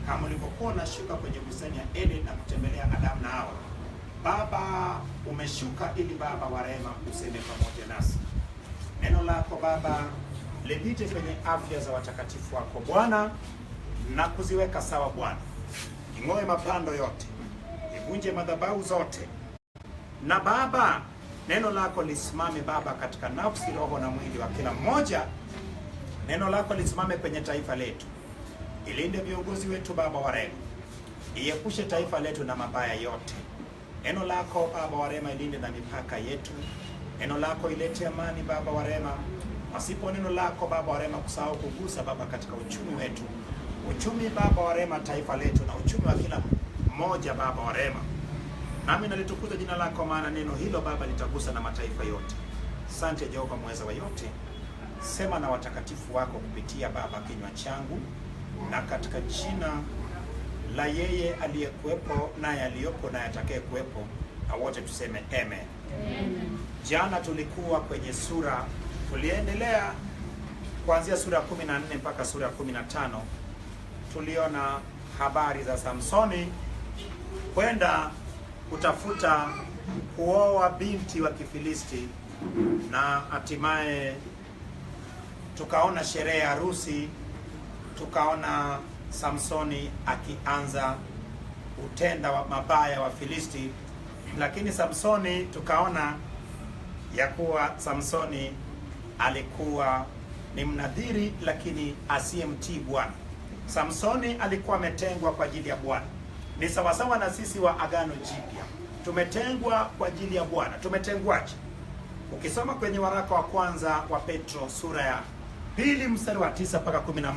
kama ulivyokuwa unashuka kwenye bustani ya Eden na kutembelea Adamu na Hawa. Baba, umeshuka ili Baba wa rehema useme pamoja nasi. Neno lako Baba lipite kwenye afya za watakatifu wako Bwana, na kuziweka sawa Bwana. Ing'oe mapando yote, ivunje madhabahu zote, na Baba neno lako lisimame Baba katika nafsi, roho na mwili wa kila mmoja. Neno lako lisimame kwenye taifa letu. Ilinde viongozi wetu Baba wa rehema. Iepushe taifa letu na mabaya yote. Neno lako Baba wa rehema ilinde na mipaka yetu. Neno lako ilete amani Baba wa rehema. Pasipo neno lako Baba wa rehema kusahau kugusa Baba katika uchumi wetu. Uchumi Baba wa rehema taifa letu na uchumi wa kila mmoja Baba wa rehema. Nami nalitukuza jina lako, maana neno hilo Baba litagusa na mataifa yote. Asante Jehova mweza wa yote. Sema na watakatifu wako kupitia Baba kinywa changu, na katika jina la yeye aliyekuwepo naye aliyopo naye atakaye kuwepo, na wote tuseme amen. Amen. Jana tulikuwa kwenye tuliendelea kuanzia sura 14 mpaka sura 15. Tuliona habari za Samsoni kwenda kutafuta kuoa binti wa Kifilisti, na hatimaye tukaona sherehe ya harusi, tukaona Samsoni akianza utenda wa mabaya wa Filisti. Lakini Samsoni tukaona ya kuwa Samsoni alikuwa ni mnadhiri lakini asiyemtii Bwana. Samsoni alikuwa ametengwa kwa ajili ya Bwana. Ni sawasawa na sisi wa Agano Jipya, tumetengwa kwa ajili ya Bwana. Tumetengwaje? Ukisoma kwenye waraka wa kwanza wa Petro sura ya 2 mstari wa 9 mpaka 11,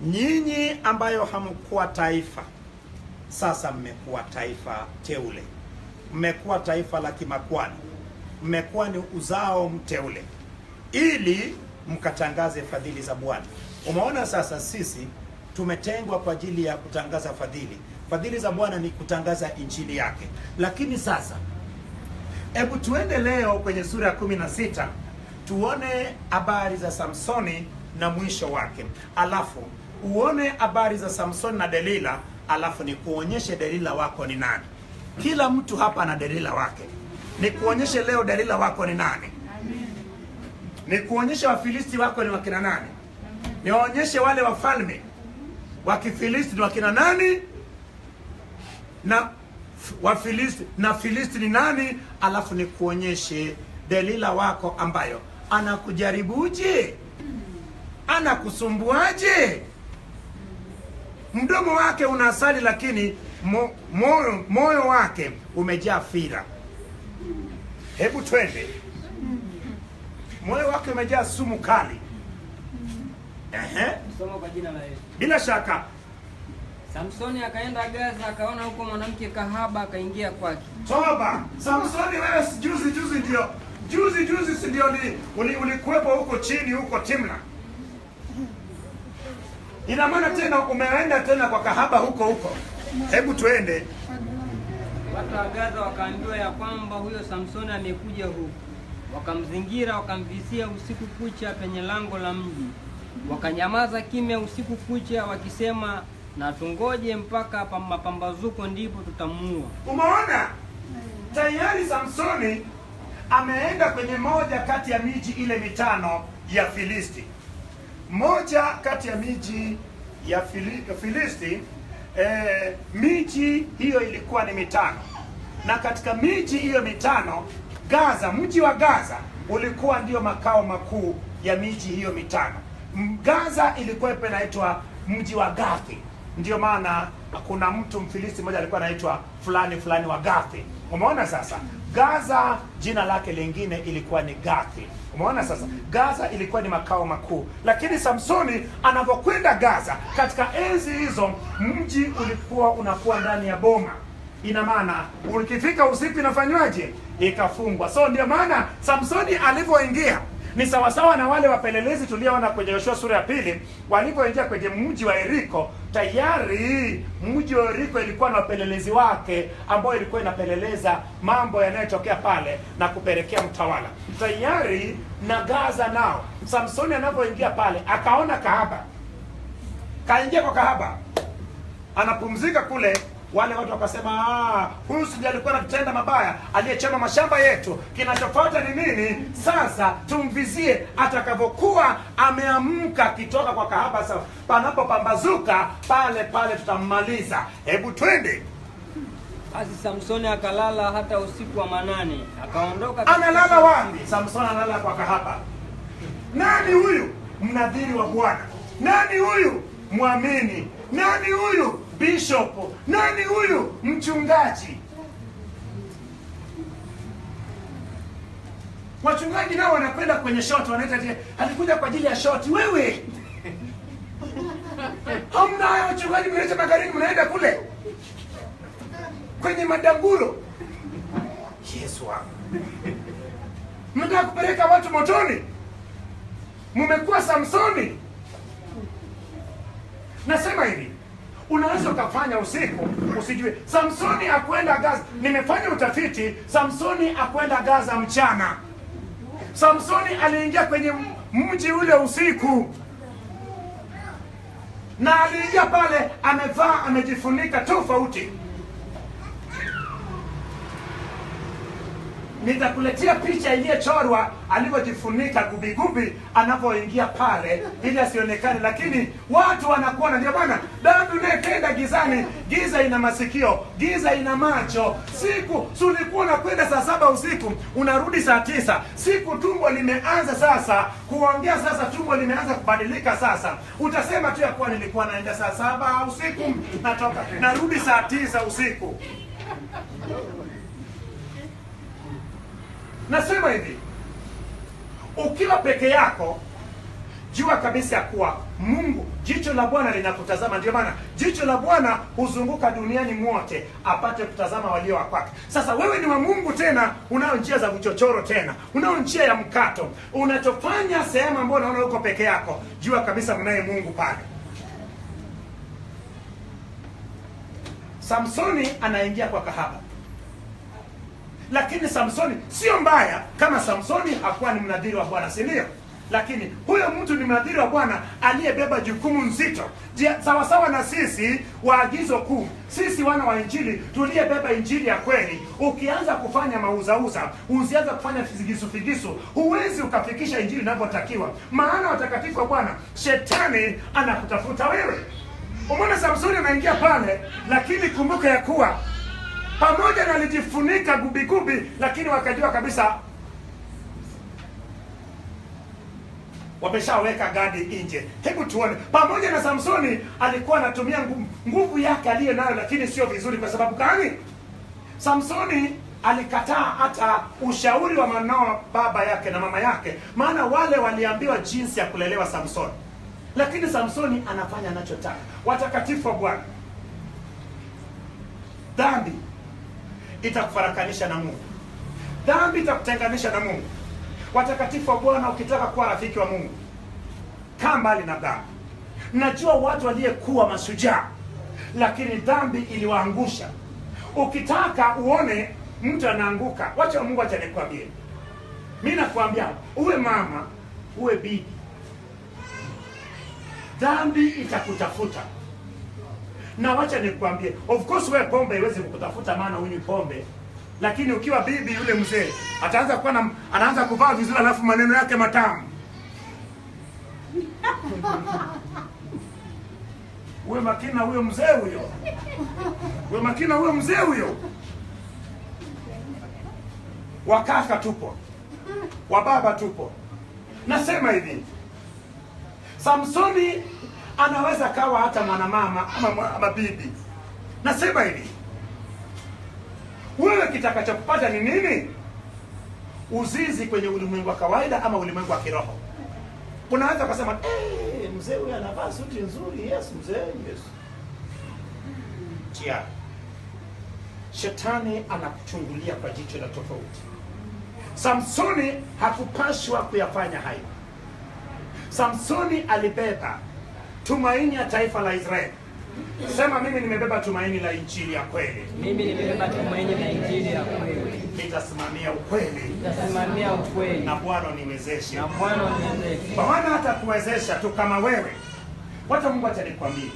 nyinyi ambayo hamkuwa taifa, sasa mmekuwa taifa teule, mmekuwa taifa la kimakwani, mmekuwa ni uzao mteule, ili mkatangaze fadhili za Bwana. Umeona, sasa sisi tumetengwa kwa ajili ya kutangaza fadhili. Fadhili za Bwana ni kutangaza injili yake. Lakini sasa hebu tuende leo kwenye sura ya 16 tuone habari za Samsoni na mwisho wake, alafu uone habari za Samsoni na Delila, alafu ni kuonyeshe Delila wako ni nani. Kila mtu hapa ana Delila wake. Ni kuonyeshe leo Delila wako ni nani. Ni kuonyeshe Wafilisti wako ni wakina nani. Ni waonyeshe wale wafalme wa Kifilisti ni wakina nani, na Wafilisti na Filisti ni nani, alafu ni kuonyeshe Delila wako ambayo anakujaribuje, anakusumbuaje. Mdomo wake una asali, lakini moyo wake umejaa fira. Hebu twende. Moyo wake umejaa sumu kali. Soma kwa jina la Yesu. Bila shaka Samsoni akaenda Gaza, akaona huko mwanamke kahaba, akaingia kwake. Toba. Samsoni, wewe juzi ndio ulikuwepo huko chini huko Timna. Ina maana tena umeenda tena kwa kahaba huko. Hebu tuende. Watu wa Gaza wakaambiwa ya kwamba huyo Samsoni amekuja huko. Wakamzingira, wakamvizia usiku kucha penye lango la mji. Wakanyamaza kimya usiku kucha, wakisema na tungoje mpaka mapambazuko ndipo tutamuua. Umeona? Tayari Samsoni ameenda kwenye moja kati ya miji ile mitano ya Filisti. Moja kati ya miji ya Filisti, miji hiyo ilikuwa ni mitano. Na katika miji hiyo mitano, Gaza, mji wa Gaza ulikuwa ndio makao makuu ya miji hiyo mitano. Gaza ilikuwa inaitwa mji wa Gathi. Ndio maana kuna mtu Mfilisti mmoja alikuwa anaitwa fulani wa Gathi. Umeona sasa? Gaza jina lake lingine ilikuwa ni Gathi. Umeona sasa? Gaza ilikuwa ni makao makuu. Lakini Samsoni anapokwenda Gaza, katika enzi hizo mji ulikuwa unakuwa ndani ya boma. Ina maana ukifika usiku inafanywaje? Ikafungwa. So ndio maana Samsoni alipoingia ni sawasawa na wale wapelelezi tulioona kwenye Yoshua sura ya 2 walipoingia kwenye mji wa Yeriko. Tayari mji wa Yeriko ilikuwa na wapelelezi wake ambao ilikuwa inapeleleza mambo yanayotokea pale na kupelekea mtawala. Tayari na Gaza nao Samsoni anapoingia pale akaona kahaba. kaingia kwa kahaba, anapumzika kule. Wale watu wakasema, huyu sije alikuwa anatenda mabaya, aliyechoma mashamba yetu. Kinachofuata ni nini? Sasa tumvizie atakavyokuwa ameamka kitoka kwa kahaba. Sasa panapopambazuka pale pale tutammaliza. Hebu twende. Basi Samsoni akalala hata usiku wa manane, akaondoka. Analala wapi? Samsoni analala kwa kahaba. Nani huyu? Mnadhiri wa Bwana. Nani huyu? Mwamini. Nani huyu? Bishop. Nani huyu? Mchungaji. Wachungaji nao wanakwenda kwenye shoti, wanaita alikuja kwa ajili ya shoti. Wewe hamna hayo wachungaji, mnaita magarini, mnaenda kule kwenye madanguro. Yesu wangu, mnataka kupeleka watu motoni. Mmekuwa Samsoni. Nasema hivi, unaweza ukafanya usiku usijue. Samsoni akwenda Gaza. Nimefanya utafiti. Samsoni akwenda Gaza mchana. Samsoni aliingia kwenye mji ule usiku, na aliingia pale amevaa, amejifunika tofauti. Nitakuletea picha iliyochorwa alivyojifunika gubigubi anapoingia pale ili asionekane, lakini watu wanakuona. Ndio maana dhambi unayetenda gizani, giza ina masikio, giza ina macho. Siku ulikuwa unakwenda saa 7 usiku, unarudi saa 9. Siku tumbo limeanza sasa kuongea, sasa tumbo limeanza kubadilika. Sasa utasema tu ya kuwa nilikuwa naenda saa 7 usiku, natoka narudi saa 9 usiku. Nasema hivi, ukiwa peke yako, jua kabisa kuwa Mungu, jicho la Bwana linakutazama. Ndio maana jicho la Bwana huzunguka duniani mwote apate kutazama walio wa kwake. Sasa wewe ni wa Mungu, tena unao njia za uchochoro, tena unao njia ya mkato. Unachofanya sehemu ambayo unaona uko peke yako, jua kabisa mnaye Mungu pale. Samsoni anaingia kwa kahaba. Lakini Samsoni sio mbaya kama Samsoni hakuwa ni mnadhiri wa Bwana, si ndio? Lakini huyo mtu ni mnadhiri wa Bwana aliyebeba jukumu nzito. Sawa sawa na sisi waagizo kuu, sisi wana wa Injili tuliyebeba Injili ya kweli. Ukianza kufanya mauzauza, usianza kufanya figisu, huwezi ukafikisha Injili inavyotakiwa. Maana watakatifu wa Bwana, shetani anakutafuta wewe. Umeona Samsoni anaingia pale, lakini kumbuka ya kuwa pamoja na alijifunika gubigubi, lakini wakajua kabisa wameshaweka gadi nje. Hebu tuone. Pamoja na Samsoni alikuwa anatumia nguvu yake aliyo nayo, lakini sio vizuri. Kwa sababu gani? Samsoni alikataa hata ushauri wa Manoa, baba yake na mama yake, maana wale waliambiwa jinsi ya kulelewa Samsoni. Lakini Samsoni anafanya anachotaka. Watakatifu wa Bwana, dhambi itakufarakanisha na Mungu. Dhambi itakutenganisha na Mungu. Watakatifu wa Bwana, ukitaka kuwa rafiki wa Mungu, kaa mbali na dhambi. Najua watu waliyekuwa mashujaa, lakini dhambi iliwaangusha. Ukitaka uone mtu anaanguka, wacha Mungu acha nikwambie. Mimi nakwambia, uwe mama, uwe bibi, dhambi itakutafuta. Na wacha nikwambie, of course wewe pombe haiwezi kukutafuta, maana hunywi pombe. Lakini ukiwa bibi, yule mzee ataanza kuwa anaanza kuvaa vizuri, alafu maneno yake matamu. Uwe makini na huyo mzee huyo. Uwe makini na huyo mzee huyo. Wakaka tupo, wababa tupo. Nasema hivi, Samsoni anaweza kawa hata mwanamama ama bibi. Nasema hivi, wewe kitakachokupata ni nini? Uzizi kwenye ulimwengu wa kawaida ama ulimwengu wa kiroho. Unaweza kusema mzee huyu anavaa suti nzuri, yes mzee, yes. Chia. Shetani anakuchungulia kwa jicho la tofauti. Samsoni hakupashwa kuyafanya hayo. Samsoni alibeba tumaini ya taifa la Israeli. Sema, mimi nimebeba tumaini la Injili ya kweli. Mimi nimebeba tumaini la Injili ya kweli. Nitasimamia ukweli. Nitasimamia ukweli. Na Bwana niwezeshe. Na Bwana niwezeshe. Bwana hata kuwezesha tu kama wewe. Wacha Mungu acha nikwambie,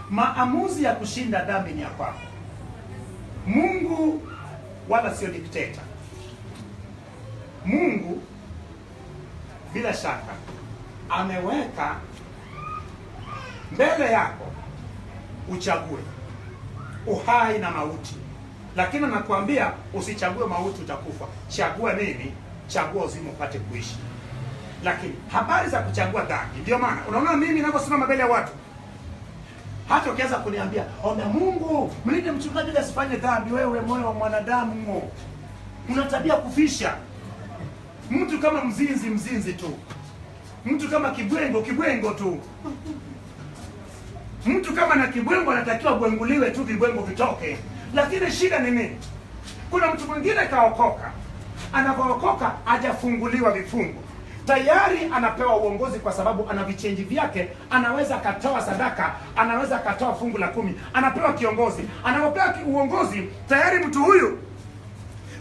maamuzi ya kushinda dhambi ni ya kwako. Mungu wala sio dikteta. Mungu bila shaka ameweka mbele yako uchague uhai na mauti, lakini anakuambia usichague mauti, utakufa. Chagua nini? Chagua uzima upate kuishi. Lakini habari za kuchagua dhambi, ndio maana unaona mimi ninaposimama mbele ya watu, hata ukianza kuniambia omba Mungu mlinde mchungaji ili asifanye dhambi, wewe moyo wa mwanadamu una tabia kufisha. Mtu kama mzinzi tu, mtu kama kibwengo tu. Mtu kama na kibwengo anatakiwa bwenguliwe tu, vibwengo vitoke. Lakini shida ni nini? Kuna mtu mwingine kaokoka, anapookoka hajafunguliwa vifungo, tayari anapewa uongozi kwa sababu ana vichenji vyake, anaweza akatoa sadaka, anaweza akatoa fungu la 10, anapewa kiongozi. Anapopewa uongozi tayari mtu huyu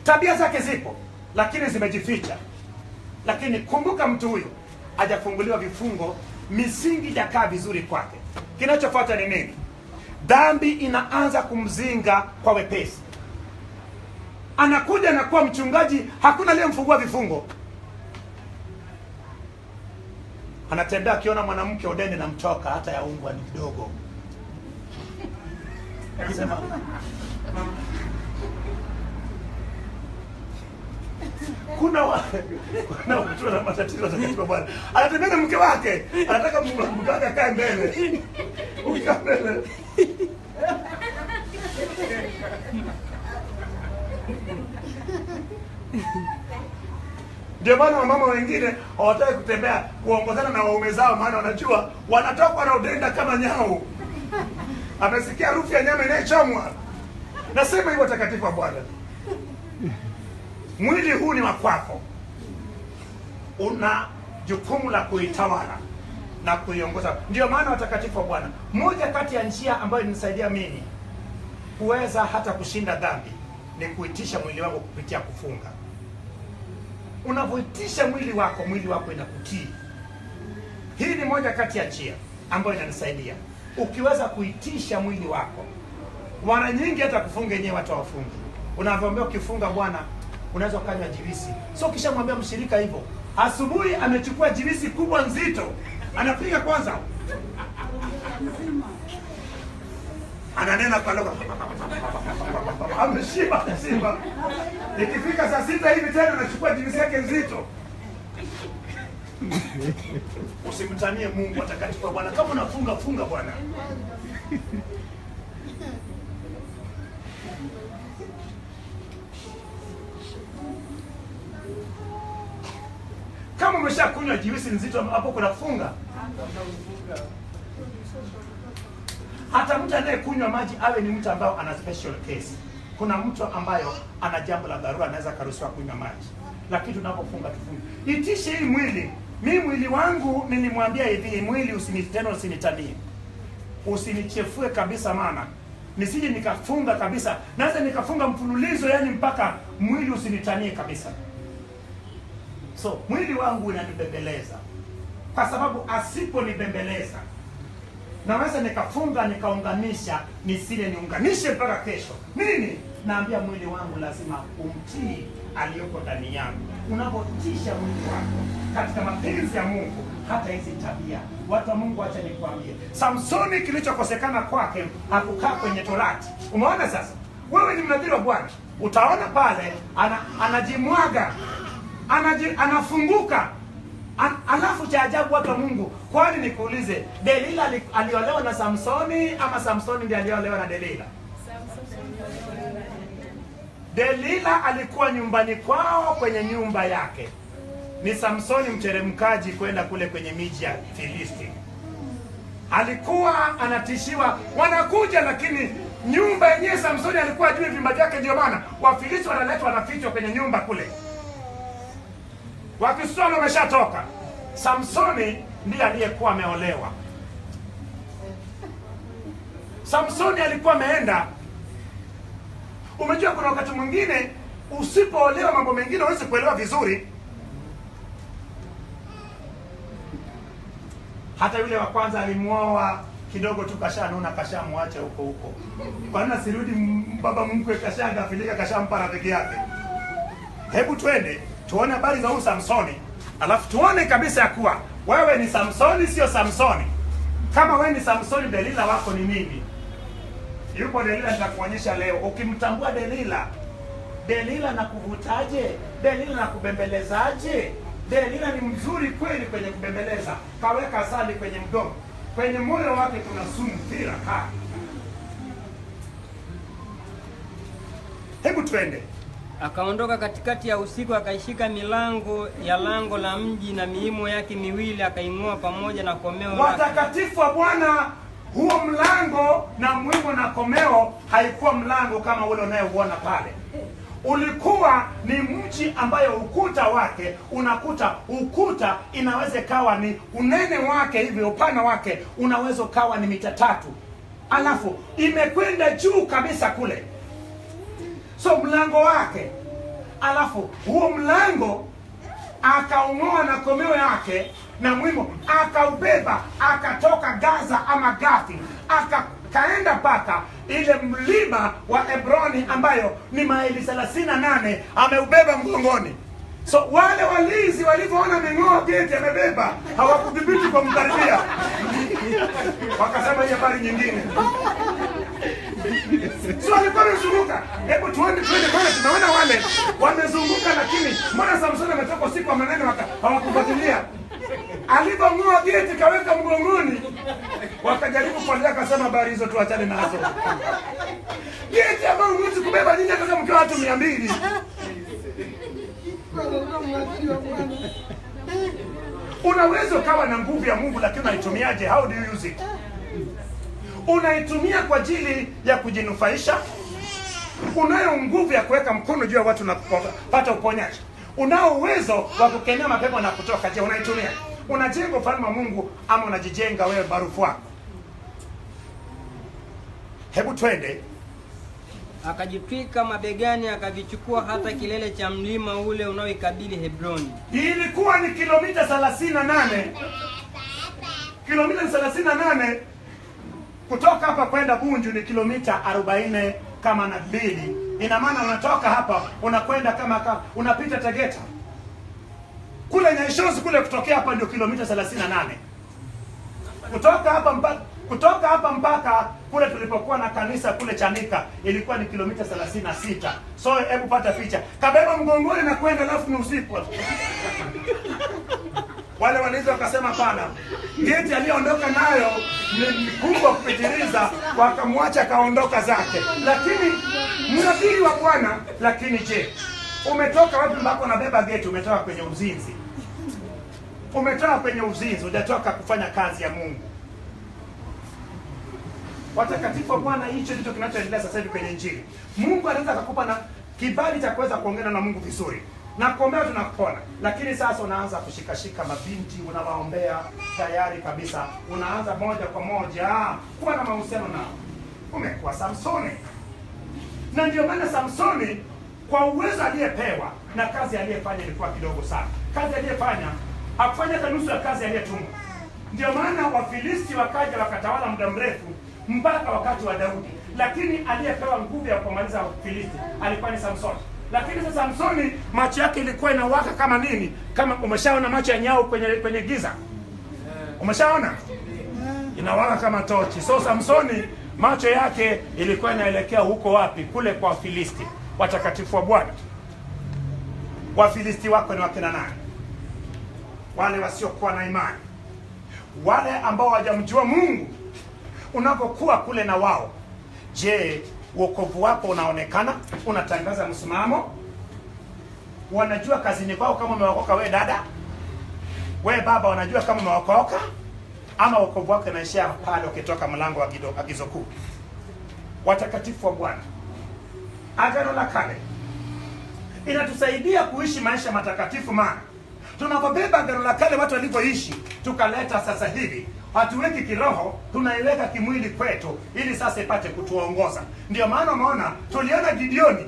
tabia zake zipo lakini zimejificha. Lakini kumbuka, mtu huyu hajafunguliwa vifungo, misingi jakaa vizuri kwake. Kinachofuata ni nini? Dhambi inaanza kumzinga kwa wepesi. Anakuja na kuwa mchungaji, hakuna aliyemfungua vifungo. Anatembea akiona mwanamke odeni na mtoka hata ya ungwa ni kidogo. Akisema kuna watu wana matatizo katika Bwana. Anatembea na mke wake, anataka mke wake akae mbele. Ukikaa mbele. Ndio maana wamama wengine hawataki kutembea kuongozana na waume zao, maana wanajua wanatoka na udenda kama nyau. Amesikia harufu ya nyama inayechomwa. Nasema hivyo takatifu wa Bwana. Mwili huu ni wa kwako. Una jukumu la kuitawala na kuiongoza. Ndio maana watakatifu wa Bwana, moja kati ya njia ambayo inisaidia mimi kuweza hata kushinda dhambi ni kuitisha mwili wangu kupitia kufunga. Unavyoitisha mwili wako inakutii. Hii ni moja kati ya njia ambayo inanisaidia. Ukiweza kuitisha mwili wako, mara nyingi hata kufunga yenyewe watu hawafungi. Unavyoambia ukifunga Bwana unaweza kanywa juisi. So kisha mwambia mshirika hivyo, asubuhi amechukua juisi kubwa nzito, anapiga kwanza, ananena kwa lugha, ameshiba. Ikifika saa 6 hivi tena anachukua juisi yake nzito. Usimtanie Mungu atakatifu Bwana. Kama unafunga funga Bwana. Kama umeshakunywa juisi nzito hapo kuna funga. Hata mtu anayekunywa maji awe ni mtu ambaye ana special case. Kuna mtu ambayo ana jambo la dharura anaweza karuhusiwa kunywa maji. Lakini tunapofunga tufunge. Itishe hii mwili. Mimi mwili wangu nilimwambia hivi, mwili usinitanie. Usinichefue kabisa, maana nisije nikafunga kabisa. Naweza nikafunga mfululizo, yani mpaka mwili usinitanie kabisa. So mwili wangu unanibembeleza, kwa sababu asiponibembeleza naweza nikafunga nikaunganisha, nisile niunganishe mpaka kesho. Nini? Naambia mwili wangu lazima umtii aliyoko ndani yangu. Unapotisha mwili wako katika mapenzi ya Mungu, hata hizi tabia, watu wa Mungu, acha nikwambie, Samsoni kilichokosekana kwake hakukaa kwenye Torati. Umeona sasa? Wewe ni mnadhiri wa Bwana, utaona pale anajimwaga, anafunguka. Alafu cha ajabu watu wa Mungu, kwani nikuulize, Delila aliolewa na Samsoni ama Samsoni ndiye aliolewa na Delila? Delila alikuwa nyumbani kwao, kwenye nyumba yake. Ni Samsoni mteremkaji kwenda kule kwenye miji ya Filisti. Alikuwa anatishiwa, wanakuja, lakini nyumba yenyewe Samsoni alikuwa ajui vimba vyake. Ndio maana Wafilisti wanaletwa, wanafichwa kwenye nyumba kule. Wakisoma wameshatoka. Samsoni ndiye aliyekuwa ameolewa. Samsoni alikuwa ameenda. Umejua kuna wakati mwingine usipoolewa mambo mengine huwezi kuelewa vizuri. Hata yule wa kwanza alimuoa kidogo tu, kashanuna, kashamwacha huko huko. Kwa nini sirudi baba mkwe, kashangafilika, kashampa rafiki yake? Hebu twende tuone habari za huyu Samsoni, alafu tuone kabisa ya kuwa wewe ni Samsoni, sio Samsoni. Kama wewe ni Samsoni, Delila wako ni nini? Yupo Delila, nitakuonyesha leo. Ukimtambua Delila, Delila na kuvutaje? Delila na kubembelezaje? Delila ni mzuri kweli kwenye kubembeleza. Kaweka asali kwenye mdomo, kwenye moyo wake kuna sumu bila kali. Hebu twende. Akaondoka katikati ya usiku, akaishika milango ya lango la mji na miimo yake miwili, akaing'oa pamoja na komeo lake. Watakatifu wa Bwana, huo mlango na mwimo na komeo haikuwa mlango kama ule unayeuona pale. Ulikuwa ni mji ambayo ukuta wake, unakuta ukuta inaweza ikawa ni unene wake hivi, upana wake unaweza ukawa ni mita 3, alafu imekwenda juu kabisa kule. So mlango wake, alafu huo mlango akaung'oa na komeo yake na mwimo, akaubeba, akatoka Gaza ama Gathi, akaenda mpaka ile mlima wa Hebroni ambayo ni maili 38, ameubeba mgongoni. So wale walinzi walivyoona ameng'oa geti amebeba, hawakudhibiti kwa mkaribia, wakasema hii habari nyingine. So alikuwa amezunguka. Hebu tuende maana tunaona wale wamezunguka, lakini mbona Samsoni ametoka usiku wa maneno hawakufuatilia? Alipong'oa geti kaweka mgongoni, wakajaribu kufuatilia, akasema habari hizo tuachane nazo. Geti ambayo huwezi kubeba nyinyi hata kama mkiwa watu 200. Unaweza ukawa na nguvu ya Mungu, lakini unaitumiaje? How do you use it? Unaitumia kwa ajili ya kujinufaisha? Unayo nguvu ya kuweka mkono juu ya watu na kupata uponyaji? Unao uwezo wa kukemea mapepo na kutoka? Je, unaitumia? Unajenga ufalme wa Mungu ama unajijenga wewe barufu wako? Hebu twende. Akajitwika mabegani, akavichukua hata kilele cha mlima ule unaoikabili Hebroni. Ilikuwa ni kilomita 38. Kilomita 38 kutoka hapa kwenda Bunju ni kilomita 40 kama na 2. Ina maana unatoka hapa unakwenda kama unapita Tegeta. Kule Nyaishozi kule kutokea hapa ndio kilomita 38. Kutoka hapa mpaka kule tulipokuwa na kanisa kule Chanika ilikuwa ni kilomita 36. So hebu pata picha. Kabeba mgongoni na kwenda, alafu ni usiku. Wale walinzi wakasema pana, geti aliyoondoka nayo ni kubwa kupitiliza, wakamwacha kaondoka zake. Lakini mnabii wa Bwana, lakini je, umetoka wapi mpaka unabeba geti? Umetoka kwenye uzinzi. Umetoka kwenye uzinzi, hujatoka kufanya kazi ya Mungu. Watakatifu wa Bwana, hicho ndicho kinachoendelea sasa hivi kwenye Injili. Mungu anaweza kukupa na kibali cha kuweza kuongea na Mungu vizuri. Na kuombea tunakupona. Lakini sasa unaanza kushikashika mabinti, unawaombea tayari kabisa. Unaanza moja kwa moja kuwa na mahusiano nao. Umekuwa Samsoni. Na ndio maana Samsoni kwa uwezo aliyepewa na kazi aliyefanya ilikuwa kidogo sana. Kazi aliyefanya hakufanya hata nusu ya kazi aliyetumwa. Ndio maana Wafilisti wakaja wakatawala muda mrefu mpaka wakati wa Daudi. Lakini aliyepewa nguvu ya kumaliza Wafilisti alikuwa ni Samsoni. Lakini sasa Samsoni macho yake ilikuwa inawaka kama nini? Kama umeshaona macho ya nyau kwenye giza? Umeshaona? Inawaka kama tochi. So Samsoni macho yake ilikuwa inaelekea huko wapi? Kule kwa Wafilisti. Watakatifu wa Bwana, Wafilisti wako ni wakina nani? Wale wasiokuwa na imani, wale ambao hawajamjua Mungu. Unapokuwa kule na wao, je, wokovu wako unaonekana? Unatangaza msimamo? Wanajua kazini kwao kama umeokoka? Wewe dada, wewe baba, wanajua kama umeokoka? Ama wokovu wako unaishia pale ukitoka mlango wa agizo kuu? Watakatifu wa Bwana, Agano la Kale inatusaidia kuishi maisha matakatifu, maana tunapobeba Agano la Kale watu walivyoishi tukaleta sasa hivi, hatuweki kiroho, tunaiweka kimwili kwetu ili sasa ipate kutuongoza. Ndio maana umeona tuliona Gideoni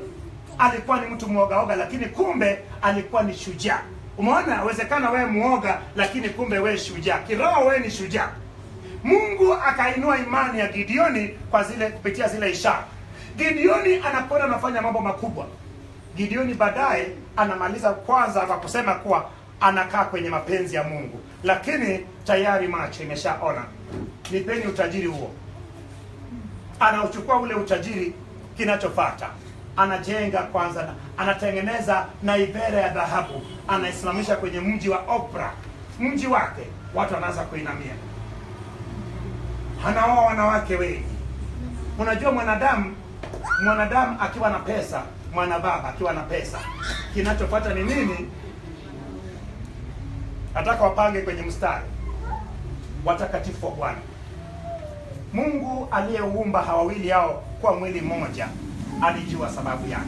alikuwa ni mtu mwogaoga, lakini kumbe alikuwa ni shujaa. Umeona, inawezekana wewe muoga, lakini kumbe wewe shujaa. Kiroho wewe ni shujaa. Mungu akainua imani ya Gideoni kupitia zile ishara. Gideoni anakwenda anafanya mambo makubwa. Gideoni baadaye anamaliza kwanza kwa kusema kuwa anakaa kwenye mapenzi ya Mungu, lakini tayari macho imeshaona. Nipeni utajiri huo. Anauchukua ule utajiri, kinachofuata anajenga kwanza, anatengeneza naivera ya dhahabu, anaisimamisha kwenye mji wa Opra, mji wake. Watu wanaanza kuinamia. Anaoa wanawake wengi. Unajua mwanadamu akiwa na pesa, baba akiwa na pesa, kinachofuata ni nini? Nataka wapange kwenye mstari. Watakatifu wa Bwana. Mungu aliyeumba hawa wawili hao kwa mwili mmoja alijua sababu yake.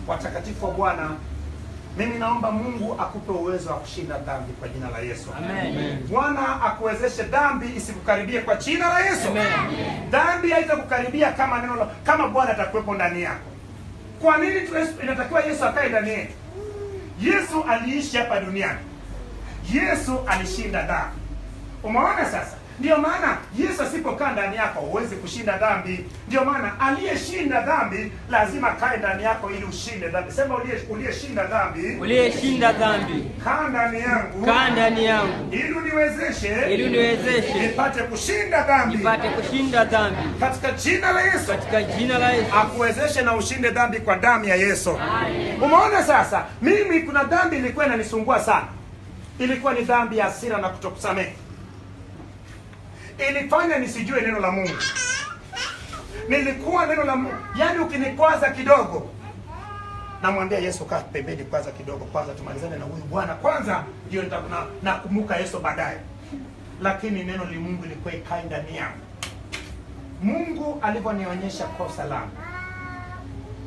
Watakatifu wa Bwana, mimi naomba Mungu akupe uwezo wa kushinda dhambi kwa jina la Yesu. Amen. Bwana akuwezeshe dhambi isikukaribie kwa jina la Yesu. Amen. Dhambi haitakukaribia kama Bwana atakuwepo ndani yako. Kwa nini inatakiwa Yesu akae ndani yetu? Yesu aliishi hapa duniani. Yesu alishinda dhambi. Umeona sasa? Ndio maana Yesu asipokaa ndani yako huwezi kushinda dhambi. Ndio maana aliyeshinda dhambi lazima kae ndani yako ili ushinde dhambi. Sema uliyeshinda dhambi. Uliyeshinda dhambi. Kaa ndani yangu. Kaa ndani yangu. Ili uniwezeshe. Nipate kushinda dhambi. Nipate kushinda dhambi. Katika jina la Yesu. Katika jina la Yesu. Akuwezeshe na ushinde dhambi kwa damu ya Yesu. Amen. Umeona sasa? Mimi kuna dhambi ilikuwa inanisumbua sana. Ilikuwa ni dhambi ya hasira na kutokusamehe. Ilifanya nisijue neno la Mungu. Nilikuwa neno la Mungu, yaani ukinikwaza kidogo, namwambia Yesu, kaa pembeni kwanza kidogo, kwanza tumalizane na huyu bwana kwanza, ndio nakumbuka Yesu baadaye. Lakini neno la Mungu lilikuwa ikai ndani yangu. Mungu alivyonionyesha kosa langu.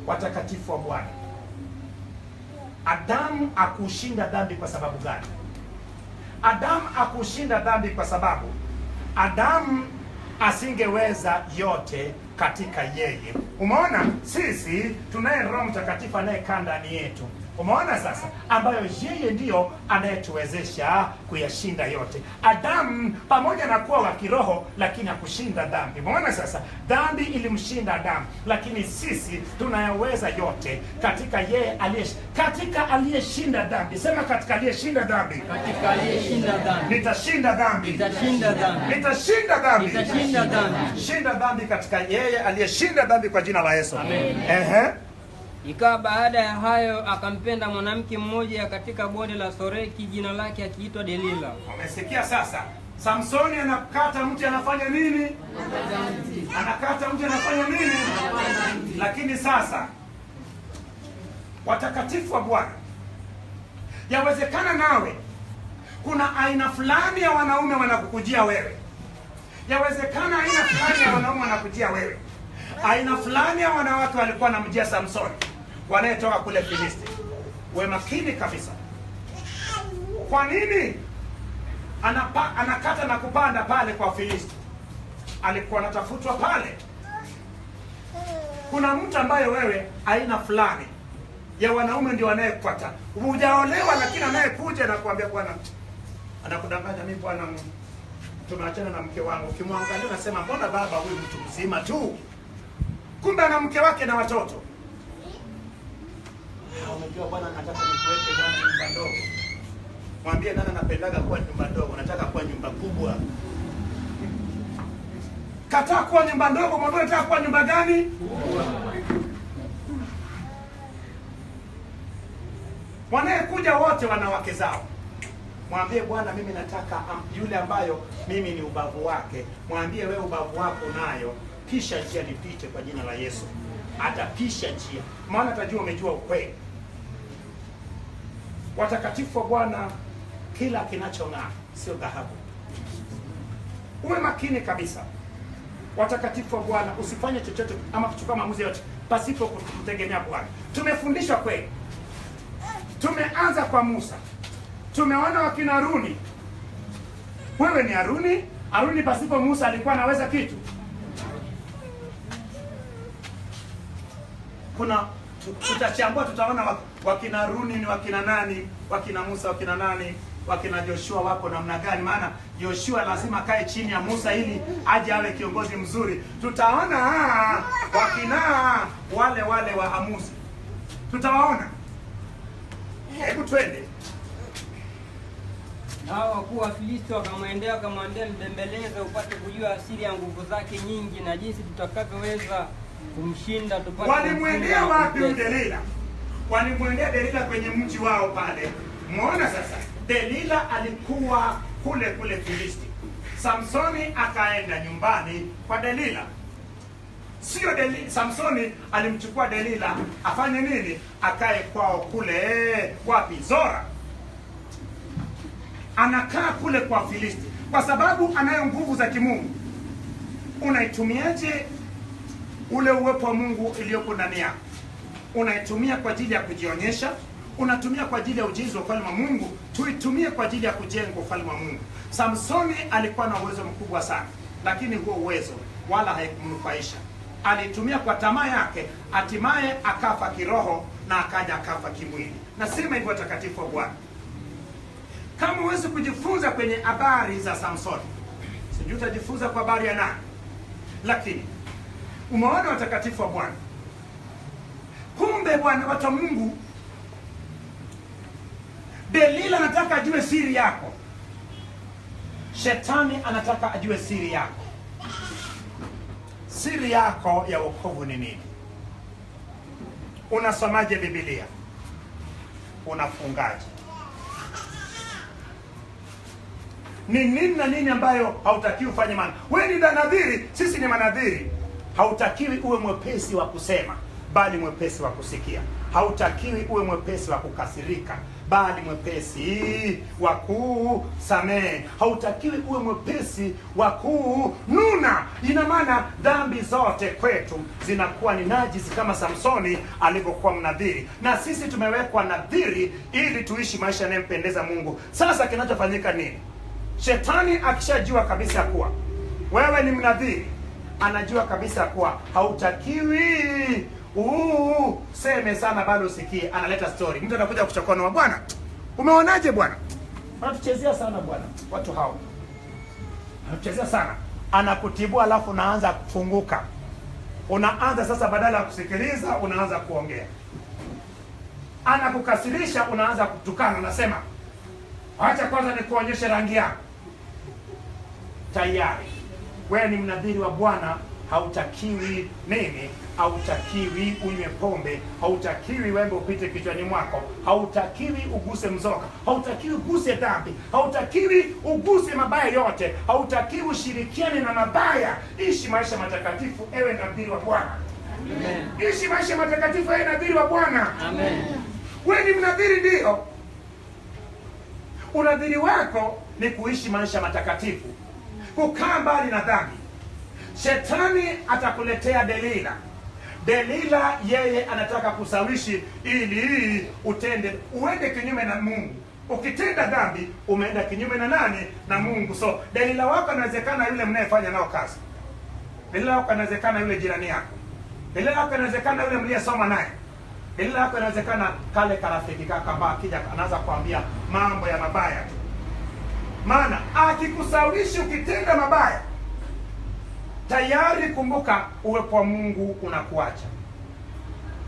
Watakatifu wa Bwana, Adamu akushinda dhambi kwa sababu gani? Adamu akushinda dhambi kwa sababu Adamu asingeweza yote katika yeye. Umeona, sisi tunaye Roho Mtakatifu anayekaa ndani yetu. Umeona sasa, ambayo yeye ndiyo anayetuwezesha kuyashinda yote. Adamu pamoja na kuwa wa kiroho, lakini hakushinda dhambi. Umeona sasa, dhambi ilimshinda Adamu, lakini sisi tunayaweza yote katika yeye aliyeshinda dhambi. Sema, katika aliyeshinda dhambi. Katika aliyeshinda dhambi. Nitashinda dhambi. Nitashinda dhambi. Nitashinda dhambi. Nitashinda dhambi. Shinda dhambi katika yeye aliyeshinda dhambi kwa jina la Yesu. Amen. Ikawa baada ya hayo akampenda mwanamke mmoja katika bonde la Soreki, jina lake akiitwa Delila. Umesikia sasa? Samsoni anakata mti, anafanya nini? Anakata mti, anafanya nini? Lakini sasa, watakatifu wa Bwana, yawezekana nawe kuna aina fulani ya wanaume wanakukujia wewe. Yawezekana aina fulani ya wanaume wanakujia wewe. Aina fulani ya wanawake walikuwa wanamjia Samsoni, wanayetoka kule Filisti. We makini kabisa. Kwa nini anakata na kupanda pale kwa Filisti? Alikuwa anatafutwa pale. Kuna mtu ambaye wewe aina fulani ya wanaume ndio wanayekufuata. Hujaolewa, lakini anayekuja na kuambia, bwana, anakudanganya, mimi bwana tumeachana na mke wangu. Ukimwangalia unasema, mbona baba huyu mtu mzima tu, kumbe ana mke wake na watoto. Unajua bwana, nataka nikuweke bwana nyumba ndogo. Mwambie, nani anapendaga kuwa nyumba ndogo? Nataka kuwa nyumba kubwa. Kataa kuwa nyumba ndogo, mwambie nataka kuwa nyumba gani? Kubwa. Wanayekuja wote wanawake zao. Mwambie, bwana, mimi nataka yule ambayo mimi ni ubavu wake. Mwambie, wewe ubavu wako unayo, pisha njia nipite kwa jina la Yesu. Atapisha njia, maana atajua umejua ukweli. Watakatifu wa Bwana, kila kinachong'aa sio dhahabu. Uwe makini kabisa. Watakatifu wa Bwana, usifanye chochote ama kuchukua maamuzi yote pasipo kumtegemea Bwana. Tumefundishwa kweli. Tumeanza kwa Musa. Tumeona wakina Haruni. Wewe ni Haruni. Haruni pasipo Musa alikuwa anaweza kitu? tutachambua, tutaona wakina Runi ni wakina nani, wakina Musa wakina nani, wakina Joshua wako namna gani. Maana Joshua lazima kae chini ya Musa ili aje awe kiongozi mzuri. Tutaona wakina wale waamuzi, tutawaona. Hebu twende. Hao wakuu wa Filisti wakamwendea mbembeleza, upate kujua asili ya nguvu zake nyingi na jinsi tutakavyoweza kumshinda tupate. Walimwendea wapi Delila? Walimwendea Delila kwenye mji wao pale. Muona sasa, Delila alikuwa kule Filisti. Samsoni akaenda nyumbani kwa Delila. Sio Samsoni alimchukua Delila afanye nini? Akae kwao kule wapi? Zora. Anakaa kule kwa Filisti kwa sababu anayo nguvu za kimungu. Unaitumiaje ule uwepo wa Mungu iliyopo ndani yako? Unaitumia kwa ajili ya kujionyesha? Unatumia kwa ajili ya ujenzi wa ufalme wa Mungu? Tuitumie kwa ajili ya kujenga ufalme wa Mungu. Samsoni alikuwa na uwezo mkubwa sana, lakini huo uwezo wala haikumnufaisha. Alitumia kwa tamaa yake, hatimaye akafa kiroho na akaja akafa kimwili. Nasema hivyo watakatifu wa Bwana. Kama huwezi kujifunza kwenye habari za Samsoni, sijui utajifunza kwa habari ya nani. Lakini umeona watakatifu wa Bwana, kumbe Bwana, watu wa Mungu, Delila anataka ajue siri yako. Shetani anataka ajue siri yako. Siri yako ya wokovu ni nini? Unasomaje Biblia? Unafungaje? Ni nini na nini ambayo hautakiwi ufanye? Maana wewe ni nadhiri, sisi ni manadhiri. Hautakiwi uwe mwepesi wa kusema, bali mwepesi wa kusikia. Hautakiwi uwe mwepesi wa kukasirika, bali mwepesi wa kusamehe. Hautakiwi uwe mwepesi wa kununa. Ina maana dhambi zote kwetu zinakuwa ni najisi kama Samsoni alivyokuwa mnadhiri. Na sisi tumewekwa nadhiri ili tuishi maisha yanayempendeza Mungu. Sasa kinachofanyika nini? Shetani akishajua kabisa kuwa wewe ni mnadhiri, anajua kabisa kuwa hautakiwi seme sana bado usikie. Analeta story. Mtu anakuja kuchokona, bwana, umeonaje bwana? Wanatuchezea sana bwana. Watu hao wanatuchezea sana. Anakutibua alafu unaanza kufunguka. Unaanza sasa, badala ya kusikiliza unaanza kuongea. Anakukasirisha, unaanza kutukana, unasema acha kwanza nikuonyeshe rangi yako. Tayari wewe ni mnadhiri wa Bwana. Hautakiwi nini? Hautakiwi unywe pombe, hautakiwi wembe upite kichwani mwako, hautakiwi uguse mzoga, hautakiwi uguse dhambi, hautakiwi uguse mabaya yote, hautakiwi ushirikiane na mabaya. Ishi maisha matakatifu, ewe nadhiri wa Bwana. Amen. Ishi maisha matakatifu, ewe nadhiri wa Bwana. Amen. Wewe ni mnadhiri, ndio. Unadhiri wako ni kuishi maisha matakatifu, kukaa mbali na dhambi. Shetani atakuletea Delila. Delila yeye anataka kusawishi ili uende kinyume na Mungu. Ukitenda dhambi umeenda kinyume na nani? Na Mungu. So Delila wako anawezekana yule mnayefanya nao kazi. Delila wako anawezekana yule jirani yako. Delila wako anawezekana yule mliyesoma naye. Delila wako anawezekana kale karafiki kaka ambaye akija anaanza kuambia mambo ya mabaya tu. Maana akikusawishi ukitenda mabaya, tayari kumbuka uwepo wa Mungu unakuacha.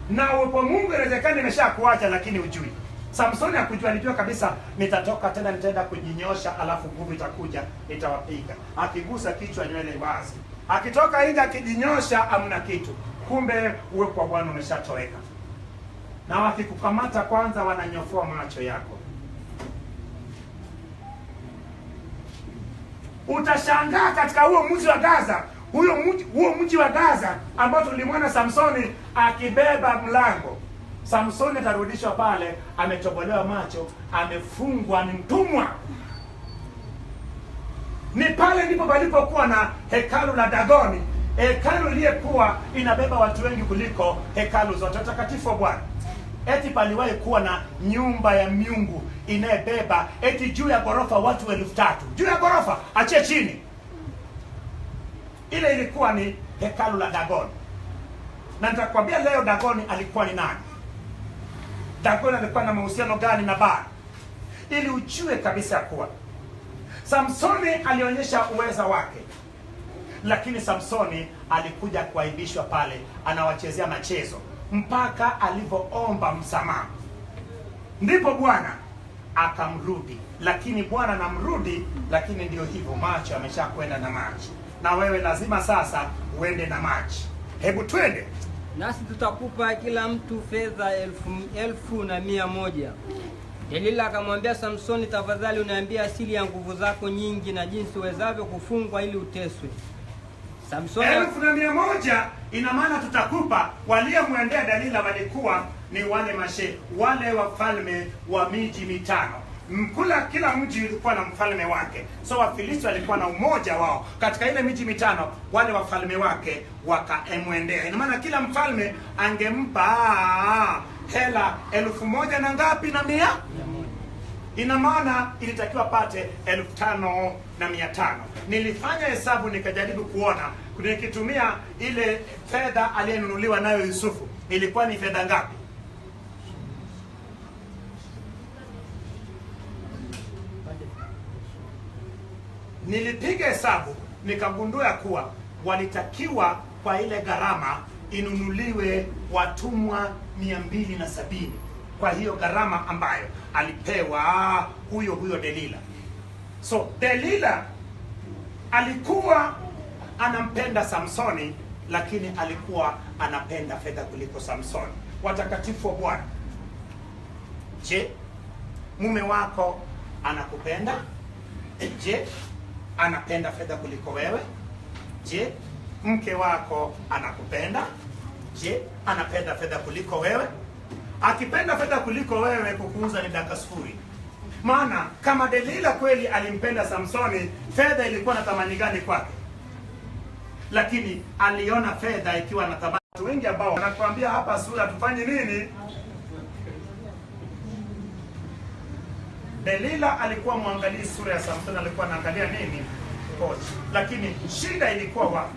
Na uwepo wa Mungu inawezekana imeshakuacha lakini hujui. Samsoni hakujua, alijua kabisa nitatoka tena nitaenda kujinyosha alafu nguvu itakuja itawapiga. Akigusa kichwa nywele wazi. Akitoka nje akijinyosha amna kitu. Kumbe uwepo wa Bwana umeshatoweka. Na wakikukamata kwanza wananyofoa macho yako. Utashangaa katika huo mji wa Gaza. Huo mji wa Gaza ambao tulimwona Samsoni akibeba mlango. Samsoni atarudishwa pale, ametobolewa macho, amefungwa, ni mtumwa. Ni pale ndipo palipokuwa na hekalu la Dagoni. Hekalu lilikuwa inabeba watu wengi kuliko hekalu zote. Watakatifu wa Bwana. Eti paliwahi kuwa na nyumba ya miungu inayebeba eti juu ya ghorofa watu 3,000. Juu ya ghorofa, achie chini. Ile ilikuwa ni hekalu la Dagoni. Na nitakwambia leo Dagoni alikuwa ni nani. Dagoni alikuwa na mahusiano gani na Bwana, ili ujue kabisa kuwa Samsoni alionyesha uweza wake, lakini Samsoni alikuja kuaibishwa pale anawachezea machezo mpaka alivyoomba msamaha, ndipo Bwana akamrudi. Lakini Bwana namrudi, lakini ndio hivyo, macho ameshakwenda na maji, na wewe lazima sasa uende na maji. Hebu twende. Nasi tutakupa kila mtu fedha 1,100. Delila akamwambia Samsoni, tafadhali uniambie asili ya nguvu zako nyingi na jinsi uwezavyo kufungwa ili uteswe. Samsoni 1,100 ina maana tutakupa. Waliomwendea Delila walikuwa ni wale wafalme wa miji mitano. Kila mji ulikuwa na mfalme wake. So Wafilisti walikuwa na umoja wao katika ile miji mitano, wale wafalme wake wakamwendea. Ina maana kila mfalme angempa hela 1,000 na ngapi na 100. Ina maana ilitakiwa pate 5,500. Nilifanya hesabu nikajaribu kuona nikitumia ile fedha aliyenunuliwa nayo Yusufu ilikuwa ni fedha ngapi. Nilipiga hesabu nikagundua kuwa walitakiwa kwa ile gharama inunuliwe watumwa 270, kwa hiyo gharama ambayo alipewa huyo Delila. So Delila alikuwa anampenda Samsoni, lakini alikuwa anapenda fedha kuliko Samsoni. Watakatifu wa Bwana, je, mume wako anakupenda? Je, anapenda fedha kuliko wewe? Je, mke wako anakupenda? Je, anapenda fedha kuliko wewe? Akipenda fedha kuliko wewe, kukuuza ni dakika sifuri. Maana kama Delila kweli alimpenda Samsoni, fedha ilikuwa na thamani gani kwake? Lakini aliona fedha ikiwa na thamani. Watu wengi ambao wanakuambia hapa sura tufanye nini? Delila alikuwa mwangalie sura ya Samsoni, alikuwa anaangalia nini? Kochi. Lakini shida ilikuwa wapi?